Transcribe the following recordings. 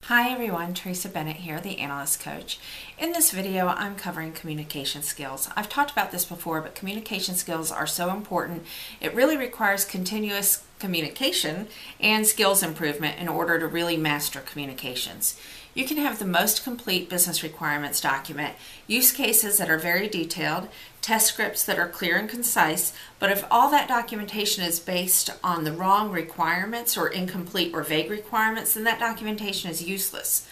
Hi everyone, Teresa Bennett here, the Analyst Coach. In this video, I'm covering communication skills. I've talked about this before, but communication skills are so important. It really requires continuous communication and skills improvement in order to really master communications. You can have the most complete business requirements document, use cases that are very detailed, test scripts that are clear and concise, but if all that documentation is based on the wrong requirements or incomplete or vague requirements, then that documentation is useless.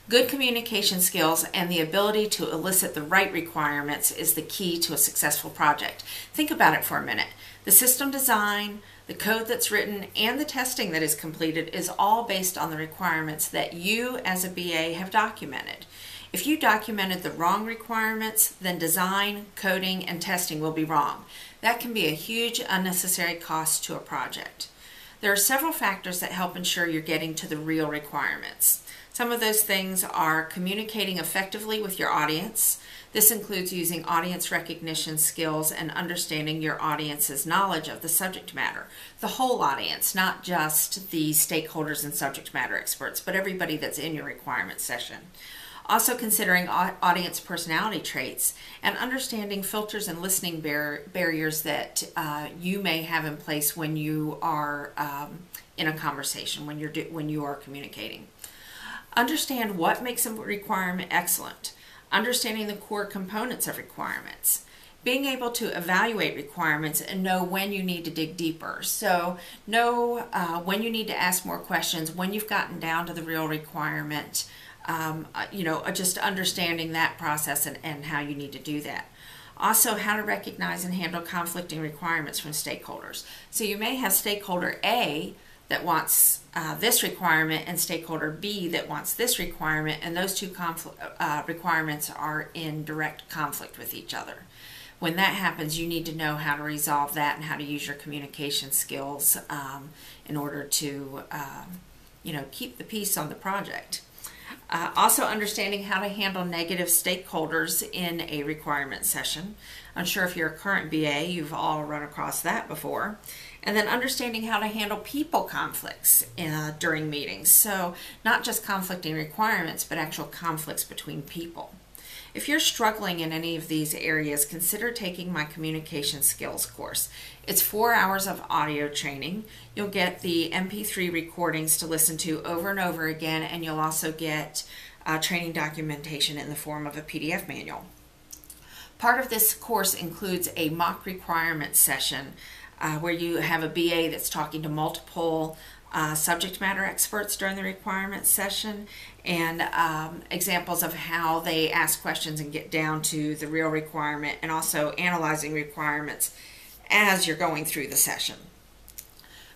Good communication skills and the ability to elicit the right requirements is the key to a successful project. Think about it for a minute. The system design, the code that's written, and the testing that is completed is all based on the requirements that you as a BA have documented. If you documented the wrong requirements, then design, coding, and testing will be wrong. That can be a huge unnecessary cost to a project. There are several factors that help ensure you're getting to the real requirements. Some of those things are communicating effectively with your audience. This includes using audience recognition skills and understanding your audience's knowledge of the subject matter. The whole audience, not just the stakeholders and subject matter experts, but everybody that's in your requirement session. Also considering audience personality traits and understanding filters and listening barriers that you may have in place when you are in a conversation, when you are communicating. Understand what makes a requirement excellent. Understanding the core components of requirements. Being able to evaluate requirements and know when you need to dig deeper. So know when you need to ask more questions, when you've gotten down to the real requirement, just understanding that process and how you need to do that. Also, how to recognize and handle conflicting requirements from stakeholders. So you may have stakeholder A that wants this requirement and stakeholder B that wants this requirement, and those two requirements are in direct conflict with each other. When that happens, you need to know how to resolve that and how to use your communication skills in order to keep the peace on the project. Also understanding how to handle negative stakeholders in a requirement session. I'm sure if you're a current BA, you've all run across that before. And then understanding how to handle people conflicts during meetings. So not just conflicting requirements, but actual conflicts between people. If you're struggling in any of these areas, consider taking my communication skills course. It's 4 hours of audio training. You'll get the MP3 recordings to listen to over and over again, and you'll also get training documentation in the form of a PDF manual. Part of this course includes a mock requirement session where you have a BA that's talking to multiple subject matter experts during the requirement session, and examples of how they ask questions and get down to the real requirement, and also analyzing requirements as you're going through the session.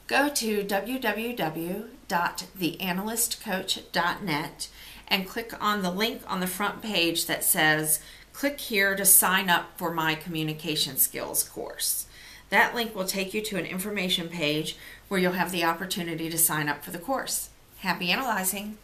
Go to www.theanalystcoach.net and click on the link on the front page that says click here to sign up for my communication skills course. That link will take you to an information page where you'll have the opportunity to sign up for the course. Happy analyzing!